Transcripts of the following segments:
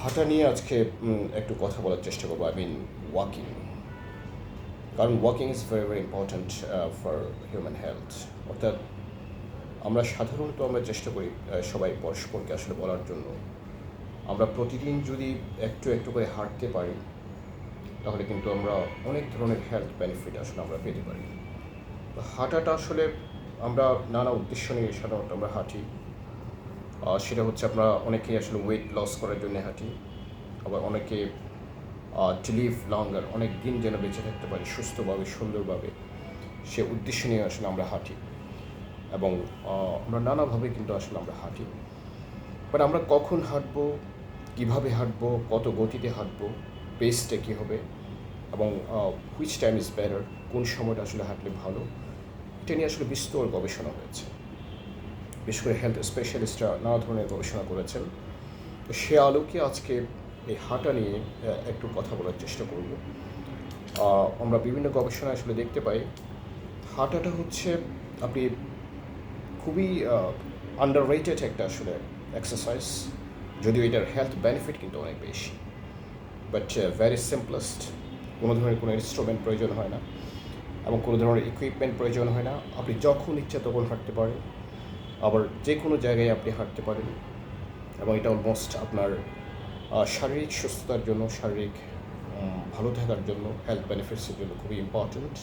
হাঁটা নিয়ে আজকে একটু কথা বলার চেষ্টা করবো। ওয়াকিং। কারণ walking is very very important for human health. অর্থাৎ আমরা চেষ্টা করি সবাই পরস্পরকে আসলে বলার জন্য, আমরা প্রতিদিন যদি একটু একটু করে হাঁটতে পারি তাহলে কিন্তু আমরা অনেক ধরনের হেলথ বেনিফিট আসলে আমরা পেতে পারি। হাঁটাটা আসলে আমরা নানা উদ্দেশ্য নিয়ে সাধারণত আমরা হাঁটি। সেটা হচ্ছে আমরা অনেকেই আসলে ওয়েট লস করার জন্য হাঁটি, আবার অনেকে টু লিভ লঙ্গার, অনেক দিন যেন বেঁচে থাকতে পারি সুস্থভাবে সুন্দরভাবে, সে উদ্দেশ্য নিয়ে আসলে আমরা হাঁটি। এবং আমরা নানাভাবে কিন্তু আসলে আমরা হাঁটি। বাট আমরা কখন হাঁটবো, কীভাবে হাঁটবো, কত গতিতে হাঁটবো, পেসটা কী হবে, এবং হুইচ টাইম ইজ বেটার, কোন সময়টা আসলে হাঁটলে ভালো, এটা নিয়ে আসলে বিস্তর গবেষণা হয়েছে। বিশেষ করে হেলথ স্পেশালিস্টরা নানা ধরনের গবেষণা করেছেন। তো সে আলোকে আজকে এই হাঁটা নিয়ে একটু কথা বলার চেষ্টা করব। আমরা বিভিন্ন গবেষণা আসলে দেখতে পাই হাঁটাটা হচ্ছে আপনি খুবই আন্ডাররেটেড একটা আসলে এক্সারসাইজ, যদিও এটার হেলথ বেনিফিট কিন্তু অনেক বেশি। বাট ভেরি সিম্পলেস্ট, কোনো ধরনের কোনো ইনস্ট্রুমেন্ট প্রয়োজন হয় না এবং কোনো ধরনের ইকুইপমেন্ট প্রয়োজন হয় না। আপনি যখন ইচ্ছা তখন হাঁটতে পারেন, আবার যে কোনো জায়গায় আপনি হাঁটতে পারেন, এবং এটা অলমোস্ট আপনার শারীরিক সুস্থতার জন্য, শারীরিক ভালো থাকার জন্য, হেলথ বেনিফিটসের জন্য খুবই ইম্পর্ট্যান্ট।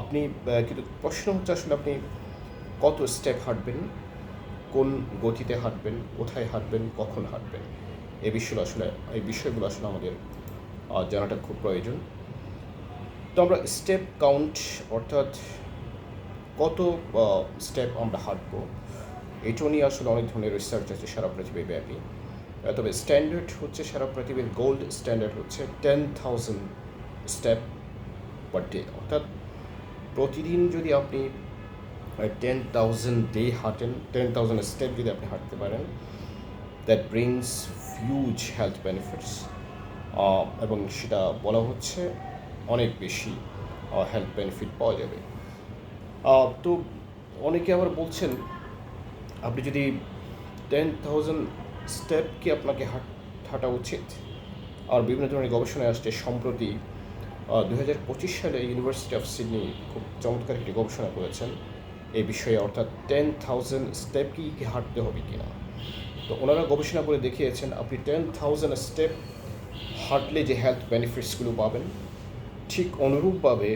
আপনি কিন্তু প্রশ্ন হচ্ছে আসলে আপনি কত স্টেপ হাঁটবেন, কোন গতিতে হাঁটবেন, কোথায় হাঁটবেন, কখন হাঁটবেন, এই বিষয়গুলো আসলে আমাদের জানাটা খুব প্রয়োজন। তো আমরা স্টেপ কাউন্ট, অর্থাৎ কত স্টেপ আমরা হাঁটবো, এটা নিয়ে আসলে অনেক ধরনের রিসার্চ আছে সারা পৃথিবীব্যাপী। তবে স্ট্যান্ডার্ড হচ্ছে, সারা পৃথিবীর গোল্ড স্ট্যান্ডার্ড হচ্ছে 10,000 স্টেপ পার ডে। অর্থাৎ প্রতিদিন যদি আপনি 10,000 ডে হাঁটেন, 10,000 স্টেপ যদি আপনি হাঁটতে পারেন, that brings huge health benefits. এবং সেটা বলা হচ্ছে অনেক বেশি হেলথ বেনিফিট পাওয়া যাবে। তো অনেকে আবার বলছেন আপনি যদি 10,000 স্টেপ কি আপনাকে হাঁটা উচিত। আর বিভিন্ন ধরনের গবেষণায় আসছে। সম্প্রতি 2025 সালে ইউনিভার্সিটি অফ সিডনি খুব চমৎকার একটি গবেষণা করেছেন এই বিষয়ে, অর্থাৎ 10,000 স্টেপ কি হাঁটতে হবে কিনা। তো ওনারা গবেষণা করে দেখিয়েছেন আপনি 10,000 স্টেপ হাঁটলে যে হেলথ বেনিফিটসগুলো পাবেন, ঠিক অনুরূপভাবে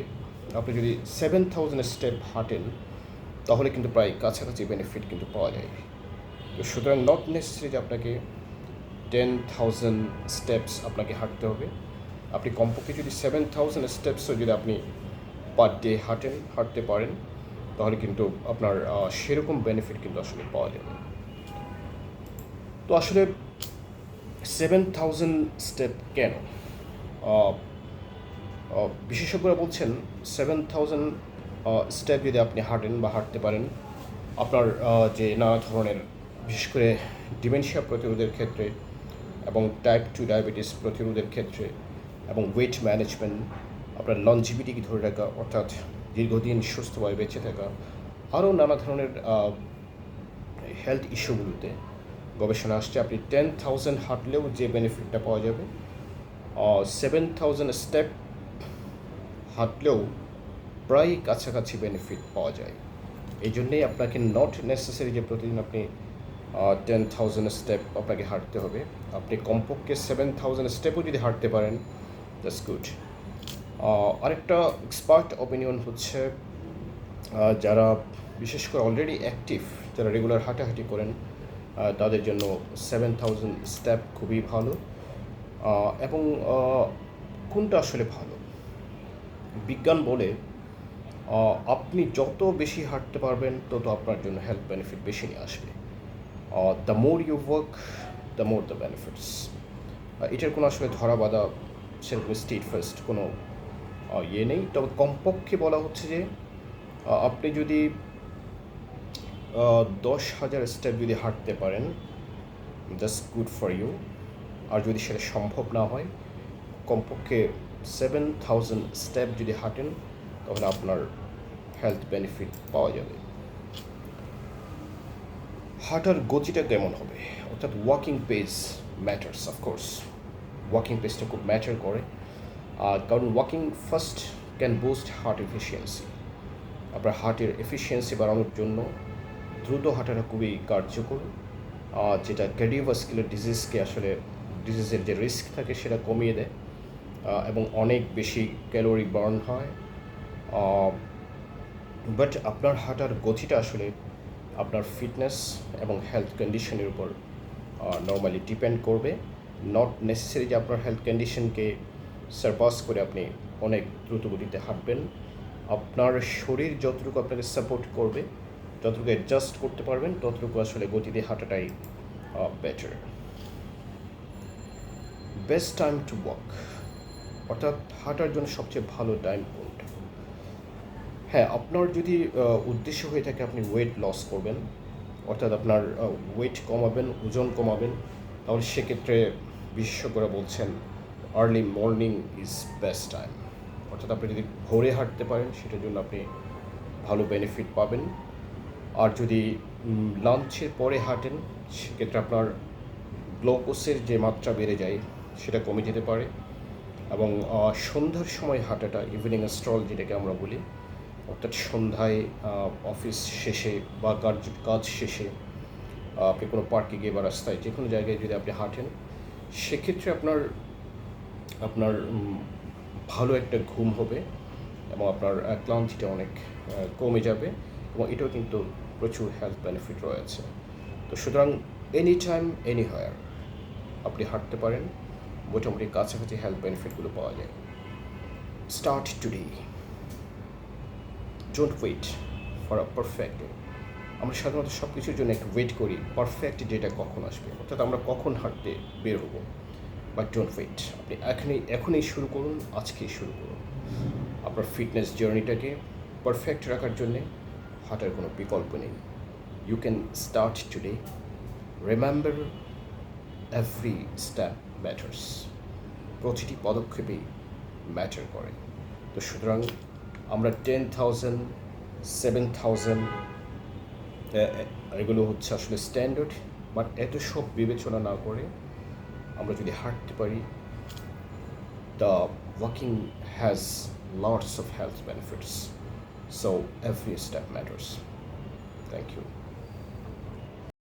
আপনি যদি 7,000 স্টেপ হাঁটেন তাহলে কিন্তু প্রায় কাছাকাছি বেনিফিট কিন্তু পাওয়া যায়। তো সুতরাং নট নেসেসারি যে আপনাকে 10,000 স্টেপস আপনাকে হাঁটতে হবে। আপনি কমপক্ষে যদি 7,000 স্টেপসও যদি আপনি পার ডে হাঁটতে পারেন তাহলে কিন্তু আপনার সেরকম বেনিফিট কিন্তু আসলে পাওয়া যাবে। তো আসলে 7,000 স্টেপ কেন? বিশেষজ্ঞরা বলছেন 7,000 স্টেপ যদি আপনি হাঁটতে পারেন, আপনার যে নানা ধরনের, বিশেষ করে ডিমেনশিয়া প্রতিরোধের ক্ষেত্রে এবং টাইপ 2 ডায়াবেটিস প্রতিরোধের ক্ষেত্রে এবং ওয়েট ম্যানেজমেন্ট, আপনার লনজিভিটিকে ধরে রাখা, অর্থাৎ দীর্ঘদিন সুস্থভাবে বেঁচে থাকা, আরও নানা ধরনের হেলথ ইস্যুগুলোতে গবেষণা আসছে আপনি 10,000 হাঁটলেও যে বেনিফিটটা পাওয়া যাবে, 7,000 স্টেপ হাঁটলেও প্রায় কাছাকাছি বেনিফিট পাওয়া যায়। এই জন্যেই আপনাকে নট নেসেসারি যে প্রতিদিন আপনি 10,000 স্টেপ আপনাকে হাঁটতে হবে। আপনি কমপক্ষে 7,000 স্টেপও যদি হাঁটতে পারেন, দ্যাটস গুড। আরেকটা এক্সপার্ট অপিনিয়ন হচ্ছে যারা বিশেষ করে অলরেডি অ্যাক্টিভ, যারা রেগুলার হাঁটাহাঁটি করেন, তাদের জন্য 7,000 স্টেপ খুবই ভালো। এবং কোনটা আসলে ভালো, বিজ্ঞান বলে আপনি যত বেশি হাঁটতে পারবেন তত আপনার জন্য হেলথ বেনিফিট বেশি নিয়ে আসবে। The more you work, the more the benefits. এটার কোনো আসলে ধরা বাঁধা সেরকম স্টেট ফার্স্ট কোনো ইয়ে নেই। তবে কমপক্ষে বলা হচ্ছে যে আপনি যদি 10,000 স্টেপ যদি হাঁটতে পারেন, জাস্ট গুড ফর ইউ। আর যদি সেটা সম্ভব না হয়, কমপক্ষে 7,000 স্টেপ যদি হাঁটেন তাহলে আপনার হেলথ বেনিফিট পাওয়া যাবে। হাঁটার গতিটা কেমন হবে, অর্থাৎ walking pace matters of course. Walking পেসটা খুব ম্যাটার করে, কারণ walking fast can boost heart efficiency. আপনার হার্টের এফিসিয়েন্সি বাড়ানোর জন্য দ্রুত হাঁটাটা খুবই কার্যকর, যেটা কার্ডিওভাস্কুলার ডিজিজের যে রিস্ক থাকে সেটা কমিয়ে দেয়, এবং অনেক বেশি ক্যালোরি বার্ন হয়। বাট আপনার হাঁটার গতিটা আসলে আপনার ফিটনেস এবং হেলথ কন্ডিশনের উপর নর্মালি ডিপেন্ড করবে। নট নেসেসারি যে আপনার হেলথ কন্ডিশনকে সারপাস করে আপনি অনেক দ্রুত গতিতে হাঁটবেন। আপনার শরীর যতটুকু আপনাকে সাপোর্ট করবে, যতটুকু অ্যাডজাস্ট করতে পারবেন, ততটুকু আসলে গতিতে হাঁটাটাই better. Best time to walk, অর্থাৎ হাঁটার জন্য সবচেয়ে ভালো টাইম কোনটা? হ্যাঁ, আপনার যদি উদ্দেশ্য হয়ে থাকে আপনি ওয়েট লস করবেন, অর্থাৎ আপনার ওয়েট কমাবেন, ওজন কমাবেন, তাহলে সেক্ষেত্রে বিশেষজ্ঞরা বলছেন early morning is best time. অর্থাৎ আপনি যদি ভোরে হাঁটতে পারেন সেটার জন্য আপনি ভালো বেনিফিট পাবেন। আর যদি লাঞ্চের পরে হাঁটেন সেক্ষেত্রে আপনার গ্লুকোজের যে মাত্রা বেড়ে যায় সেটা কমে যেতে পারে। এবং সন্ধ্যার সময় হাঁটাটা, ইভিনিং স্ট্রল যেটাকে আমরা বলি, অর্থাৎ সন্ধ্যায় অফিস শেষে বা কাজ শেষে আপনি কোনো পার্কে গিয়ে বা রাস্তায় যে কোনো জায়গায় যদি আপনি হাঁটেন, সেক্ষেত্রে আপনার ভালো একটা ঘুম হবে এবং আপনার ক্লান্তিটা অনেক কমে যাবে, এবং এটাও কিন্তু প্রচুর হেলথ বেনিফিট রয়েছে। তো সুতরাং এনি টাইম এনিহোয়ার আপনি হাঁটতে পারেন, মোটামুটি কাছাকাছি হেলথ বেনিফিটগুলো পাওয়া যায়। Start today, don't wait for a perfect day. আমরা সাধারণত সব কিছুর জন্য একটু ওয়েট করি পারফেক্ট ডেটা কখন আসবে, অর্থাৎ আমরা কখন হাঁটতে বের হবো। বাট ডোন্ট ওয়েট, আপনি এখনই শুরু করুন, আজকেই শুরু করুন। আপনার ফিটনেস জার্নিটাকে পারফেক্ট রাখার জন্যে হাঁটার কোনো বিকল্প নেই। You can start today. Remember, every step matters. প্রতিটি পদক্ষেপেই ম্যাটার করে। তো সুতরাং আমরা 10,000, 7,000 এগুলো হচ্ছে আসলে স্ট্যান্ডার্ড, বাট এত সব বিবেচনা না করে আমরা যদি হাঁটতে পারি, the walking has lots of health benefits. So every step matters. Thank you.